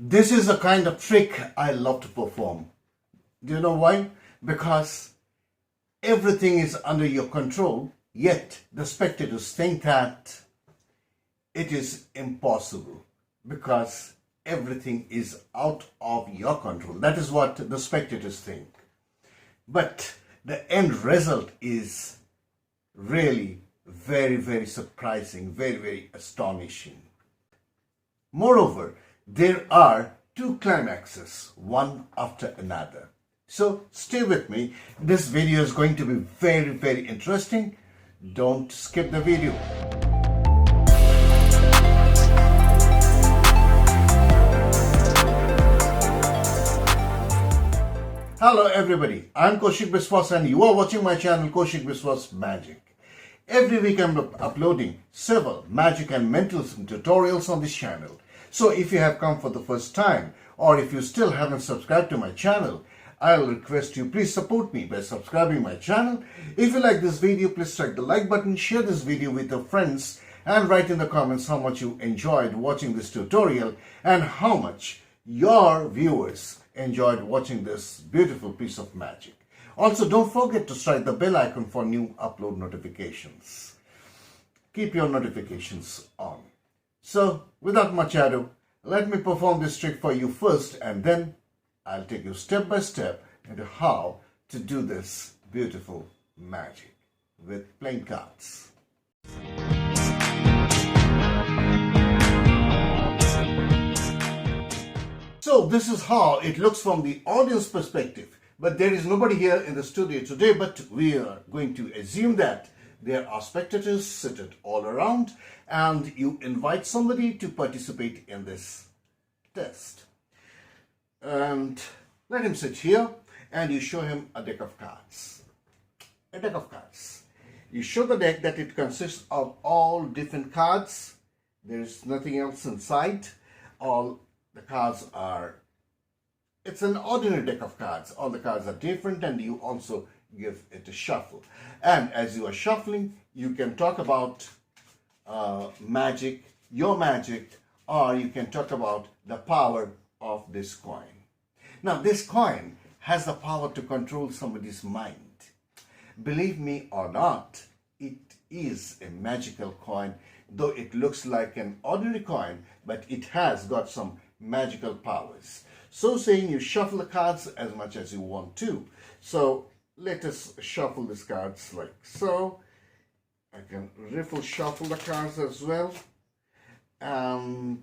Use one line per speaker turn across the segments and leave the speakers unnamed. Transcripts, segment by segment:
This is the kind of trick I love to perform. Do you know why? Because everything is under your control, yet the spectators think that it is impossible because everything is out of your control. That is what the spectators think. But the end result is really very, very surprising, very, very astonishing. Moreover, there are two climaxes, one after another. So stay with me. This video is going to be very, very interesting. Don't skip the video. Hello everybody, I'm Kaushik Biswas and you are watching my channel Kaushik Biswas Magic. Every week I'm uploading several magic and mentalism tutorials on this channel. So if you have come for the first time or if you still haven't subscribed to my channel, I'll request you please support me by subscribing my channel. If you like this video, please strike the like button, share this video with your friends and write in the comments how much you enjoyed watching this tutorial and how much your viewers enjoyed watching this beautiful piece of magic. Also, don't forget to strike the bell icon for new upload notifications. Keep your notifications on. So, without much ado, let me perform this trick for you first and then I'll take you step by step into how to do this beautiful magic with playing cards. So this is how it looks from the audience perspective. But there is nobody here in the studio today, but we are going to assume that there are spectators seated all around and you invite somebody to participate in this test. And let him sit here and you show him a deck of cards. A deck of cards. You show the deck that it consists of all different cards. There is nothing else inside. All the cards are, it's an ordinary deck of cards. All the cards are different and you also give it a shuffle. And as you are shuffling, you can talk about magic, your magic, or you can talk about the power of this coin. Now, this coin has the power to control somebody's mind. Believe me or not, it is a magical coin, though it looks like an ordinary coin, but it has got some magical powers. So saying, you shuffle the cards as much as you want to. So let us shuffle these cards like so. I can riffle shuffle the cards as well. And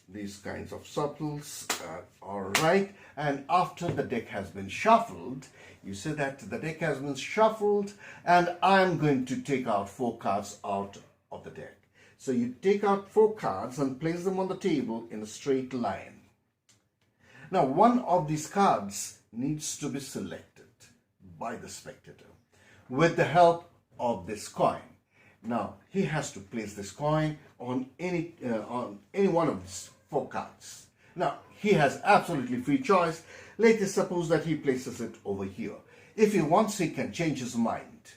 these kinds of shuffles are all right. And after the deck has been shuffled, you say that the deck has been shuffled and I'm going to take out 4 cards out of the deck. So you take out 4 cards and place them on the table in a straight line. Now one of these cards needs to be selected by the spectator with the help of this coin. Now he has to place this coin on any one of these 4 cards. Now he has absolutely free choice. Let us suppose that he places it over here. If he wants, he can change his mind.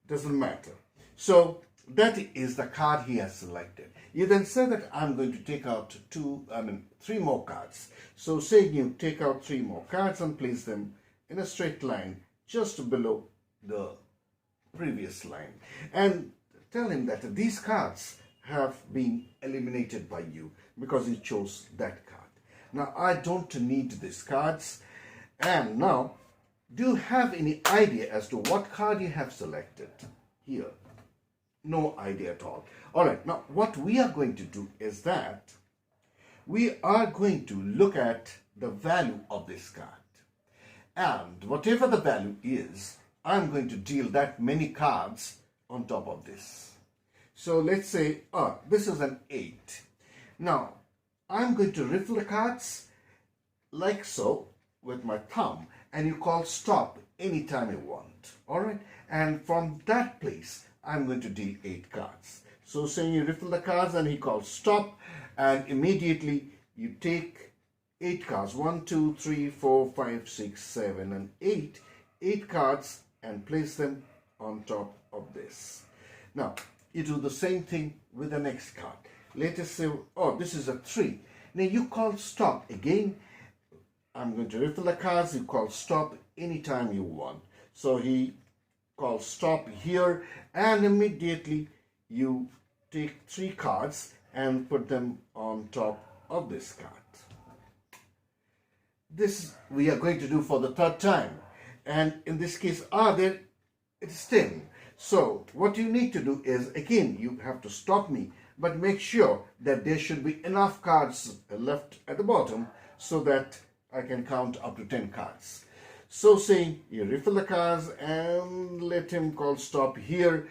Doesn't matter. So that is the card he has selected. You then say that I'm going to take out 3 more cards. So say you take out 3 more cards and place them in a straight line just below the previous line. And tell him that these cards have been eliminated by you because you chose that card. Now I don't need these cards. And now, do you have any idea as to what card you have selected here? No idea at all. All right, now what we are going to do is that we are going to look at the value of this card. And whatever the value is, I'm going to deal that many cards on top of this. So let's say, this is an 8. Now, I'm going to riffle the cards like so with my thumb and you call stop anytime you want. All right, and from that place, I'm going to deal 8 cards. So saying you riffle the cards and he calls stop and immediately you take 8 cards. 1, 2, 3, 4, 5, 6, 7 and 8. 8 cards and place them on top of this. Now you do the same thing with the next card. let us say, oh, this is a 3. Now you call stop again. I'm going to refill the cards. You call stop anytime you want. So he calls stop here, and immediately you take 3 cards and put them on top of this card. This we are going to do for the 3rd time, and in this case, there it's 10. So what you need to do is, again, you have to stop me, but make sure that there should be enough cards left at the bottom so that I can count up to 10 cards. So saying, you refill the cards and let him call stop here.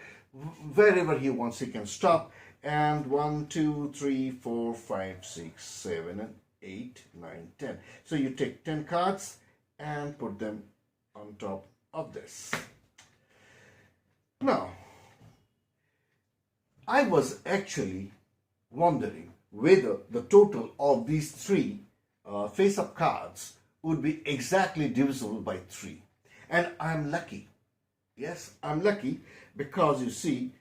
Wherever he wants, he can stop. And 1, 2, 3, 4, 5, 6, 7, and 8, 9, 10. So you take 10 cards and put them on top of this. Now, I was actually wondering whether the total of these 3 face-up cards would be exactly divisible by 3. And I'm lucky. Yes, I'm lucky because you see,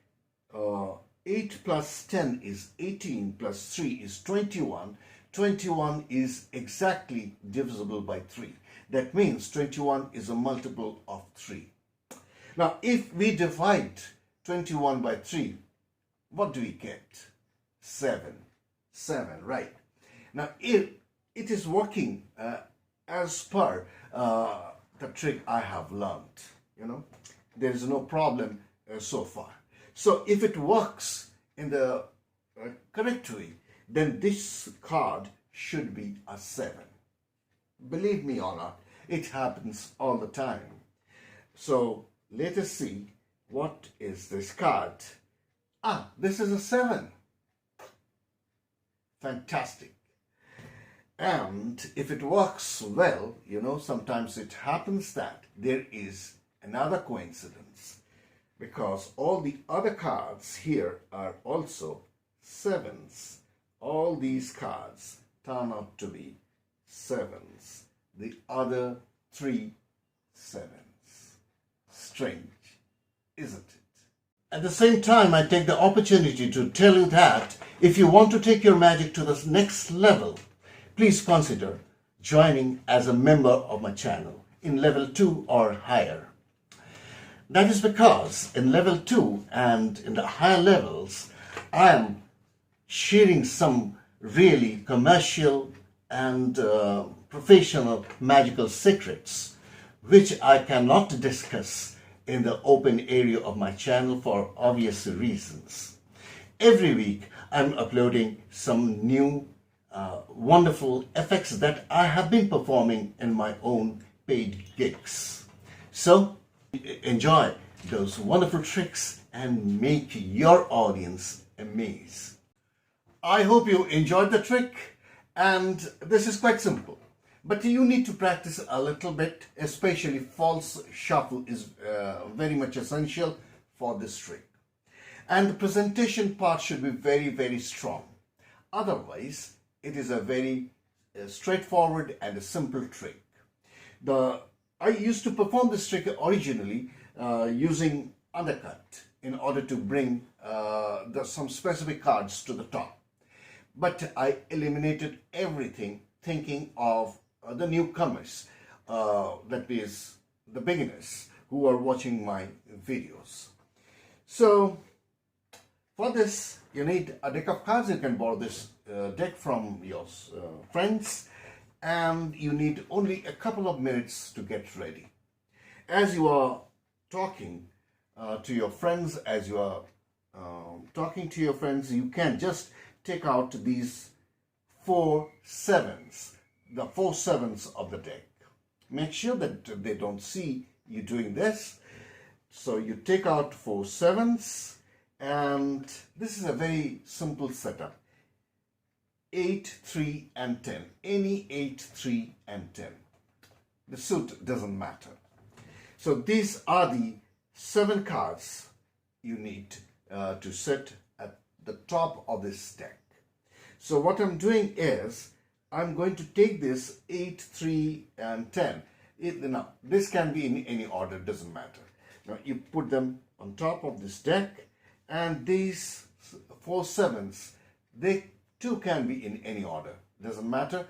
8 plus 10 is 18 plus 3 is 21. 21 is exactly divisible by 3. That means 21 is a multiple of 3. Now, if we divide 21 by 3, what do we get? 7. 7, right. Now, if it is working as per the trick I have learned, there is no problem so far. So if it works in the correct way, then this card should be a 7. Believe me or not, it happens all the time. So let us see, what is this card? This is a 7. Fantastic. And if it works well, sometimes it happens that there is another coincidence, because all the other cards here are also 7s. All these cards turn out to be 7s. The other 3 7s. Strange, isn't it? At the same time, I take the opportunity to tell you that if you want to take your magic to the next level, please consider joining as a member of my channel in level 2 or higher. That is because in level 2 and in the higher levels, I am sharing some really commercial and professional magical secrets, which I cannot discuss in the open area of my channel for obvious reasons. Every week, I'm uploading some new wonderful effects that I have been performing in my own paid gigs. So, enjoy those wonderful tricks and make your audience amazed. I hope you enjoyed the trick, and this is quite simple. But you need to practice a little bit, especially false shuffle is very much essential for this trick. And the presentation part should be very, very strong. Otherwise, it is a very straightforward and a simple trick. I used to perform this trick originally using undercut in order to bring some specific cards to the top. But I eliminated everything thinking of the newcomers, that is the beginners who are watching my videos. So for this, you need a deck of cards. You can borrow this deck from your friends, and you need only a couple of minutes to get ready. As you are talking to your friends, you can just take out these 4 7s, the 4 7s of the deck. Make sure that they don't see you doing this. So you take out 4 7s, and this is a very simple setup. 8, 3, and 10. Any 8, 3, and 10. The suit doesn't matter. So these are the 7 cards you need to set at the top of this deck. So what I'm doing is, I'm going to take this 8, 3, and 10. Now, this can be in any order, doesn't matter. Now, you put them on top of this deck, and these 4 7s, They too can be in any order. Doesn't matter.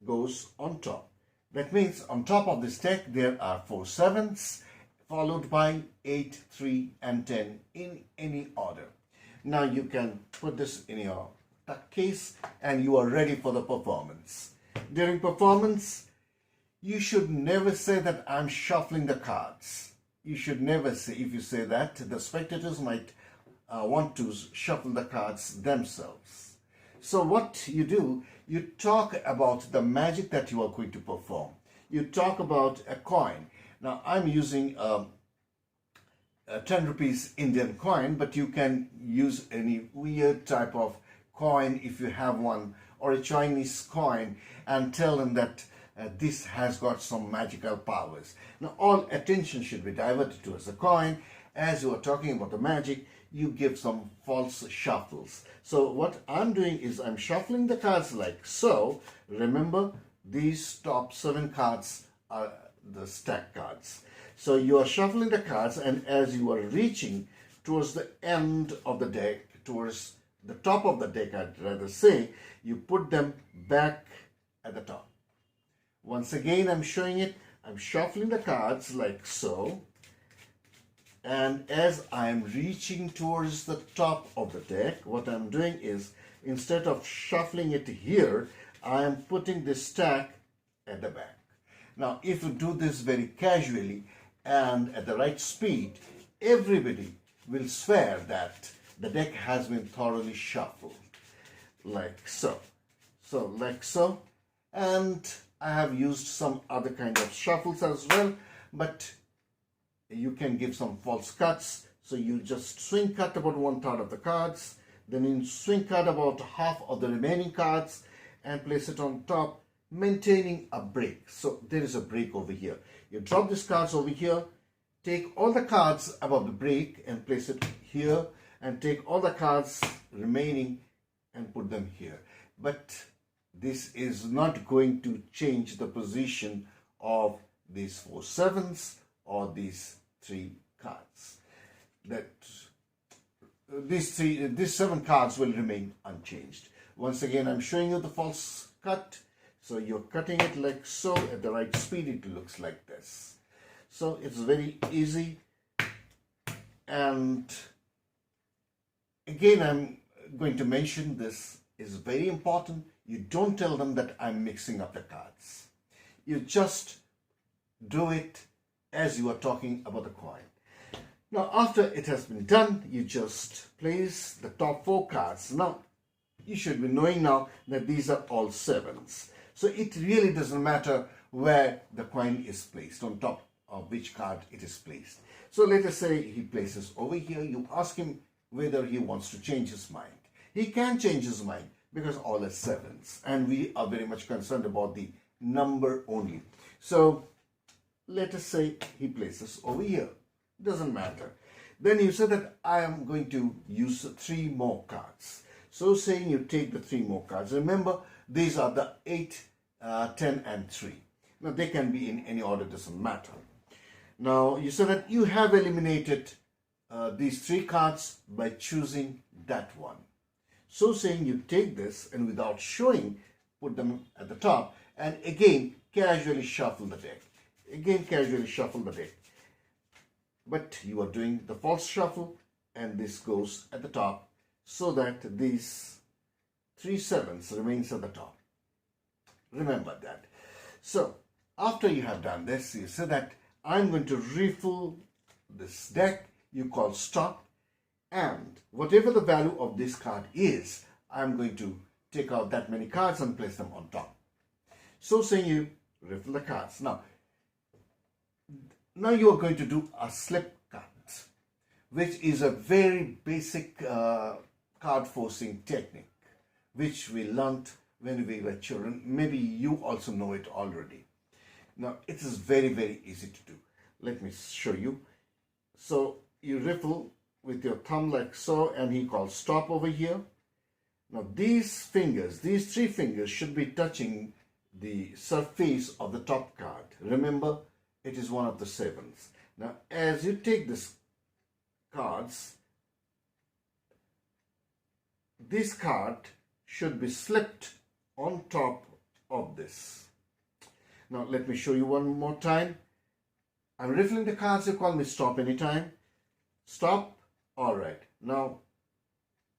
Goes on top. That means on top of this deck there are 4 sevens followed by 8, 3 and 10 in any order. Now you can put this in your tuck case and you are ready for the performance. During performance, you should never say that I'm shuffling the cards. You should never say. If you say that, the spectators might want to shuffle the cards themselves. So what you do, you talk about the magic that you are going to perform. You talk about a coin. Now I'm using a 10 rupees Indian coin, but you can use any weird type of coin if you have one, or a Chinese coin, and tell them that this has got some magical powers. Now all attention should be diverted towards the coin. As you are talking about the magic, you give some false shuffles. So what I'm doing is I'm shuffling the cards like so. Remember, these top 7 cards are the stack cards. So you are shuffling the cards, and as you are reaching towards the end of the deck, towards the top of the deck, I'd rather say, you put them back at the top. Once again, I'm showing it. I'm shuffling the cards like so. And as I'm reaching towards the top of the deck, what I'm doing is, instead of shuffling it here, I am putting this stack at the back. Now, if you do this very casually and at the right speed, everybody will swear that the deck has been thoroughly shuffled. Like so. So, like so. And I have used some other kind of shuffles as well, but you can give some false cuts. So you just swing cut about 1/3 of the cards, then you swing cut about half of the remaining cards and place it on top, maintaining a break. So there is a break over here. You drop these cards over here, take all the cards above the break and place it here, and take all the cards remaining and put them here. But this is not going to change the position of these 4 sevens or these 3 cards. That these 7 cards will remain unchanged. Once again, I'm showing you the false cut. So you're cutting it like so. At the right speed, it looks like this. So it's very easy. And again, I'm going to mention this is very important. You don't tell them that I'm mixing up the cards. You just do it as you are talking about the coin. Now, after it has been done, you just place the top 4 cards. Now, you should be knowing now that these are all sevens. So it really doesn't matter where the coin is placed, on top of which card it is placed. So let us say he places over here. You ask him whether he wants to change his mind. He can change his mind because all are sevens, and we are very much concerned about the number only. So let us say he places over here. Doesn't matter. Then you say that I am going to use 3 more cards. So saying, you take the 3 more cards. Remember, these are the 8, 10 and 3. Now they can be in any order, doesn't matter. Now you say that you have eliminated these 3 cards by choosing that one. So saying, you take this and without showing, put them at the top, and again casually shuffle the deck. Again casually shuffle the deck. But you are doing the false shuffle, and this goes at the top, so that these 3 sevens remains at the top. Remember that. So after you have done this, you say that I'm going to refill this deck. You call stop, and whatever the value of this card is, I'm going to take out that many cards and place them on top. So saying, you refill the cards. Now you are going to do a slip cut, which is a very basic card forcing technique, which we learnt when we were children. Maybe you also know it already. Now it is very, very easy to do. Let me show you. So you riffle with your thumb like so, and he calls stop over here. Now these fingers, these 3 fingers should be touching the surface of the top card. Remember, it is one of the sevens. Now as you take this cards, this card should be slipped on top of this. Now let me show you one more time. I'm riffling the cards. You call me stop anytime. Stop. All right. Now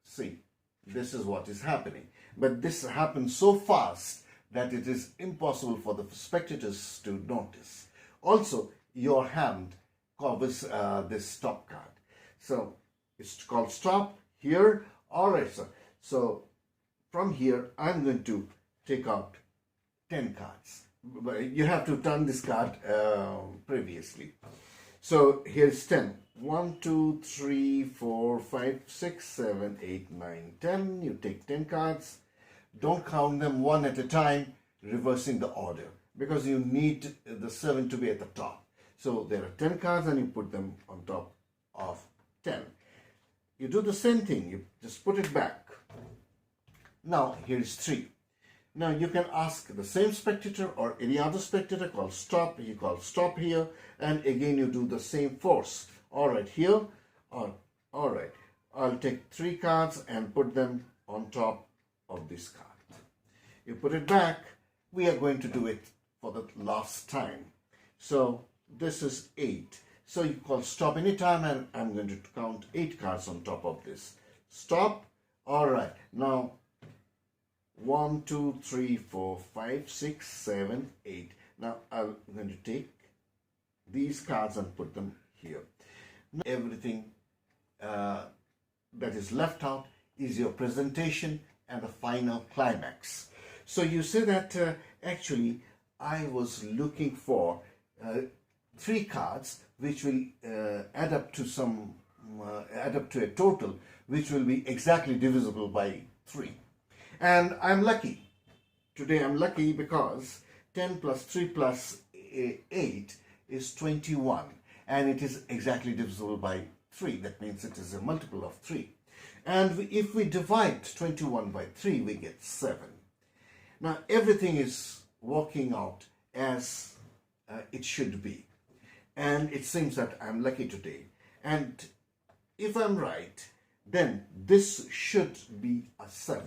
see, this is what is happening. But this happens so fast that it is impossible for the spectators to notice. Also, your hand covers this top card. So it's called stop here. All right, sir. So from here, I'm going to take out 10 cards. You have to turn this card previously. So here's 10. 1, 2, 3, 4, 5, 6, 7, 8, 9, 10. You take 10 cards. Don't count them one at a time, reversing the order, because you need the 7 to be at the top. So there are 10 cards and you put them on top of 10. You do the same thing. You just put it back. Now here is 3. Now you can ask the same spectator or any other spectator, call stop. You call stop here, and again you do the same force. All right, here. All right. I'll take 3 cards and put them on top of this card. You put it back. We are going to do it for the last time. So this is 8. So you call stop anytime, and I'm going to count 8 cards on top of this. Stop. All right. Now 1, 2, 3, 4, 5, 6, 7, 8. Now I'm going to take these cards and put them here. Now, everything that is left out is your presentation and the final climax. So you say that actually I was looking for 3 cards which will add up to a total which will be exactly divisible by 3. And I'm lucky. Today I'm lucky because 10 plus 3 plus 8 is 21, and it is exactly divisible by 3. That means it is a multiple of 3. And if we divide 21 by 3, we get 7. Now everything is working out as it should be. And it seems that I'm lucky today. And if I'm right, then this should be a 7.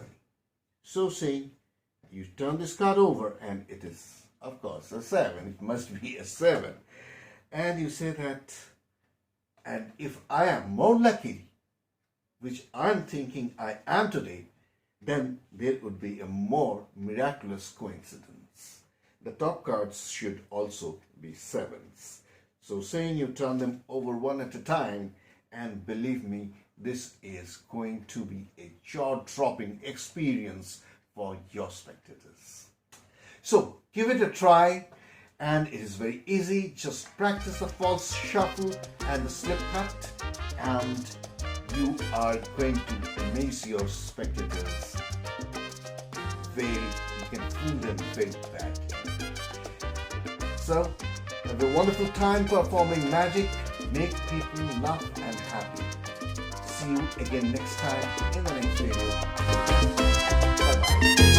So saying, you turn this card over and it is, of course, a 7. It must be a 7. And you say that, and if I am more lucky, which I'm thinking I am today, then there would be a more miraculous coincidence. The top cards should also be 7s. So saying, you turn them over one at a time, and believe me, this is going to be a jaw-dropping experience for your spectators. So give it a try, and it is very easy. Just practice the false shuffle and the slip cut, and you are going to amaze your spectators. You can fool them very badly. So have a wonderful time performing magic. Make people laugh and happy. See you again next time in the next video. Bye-bye.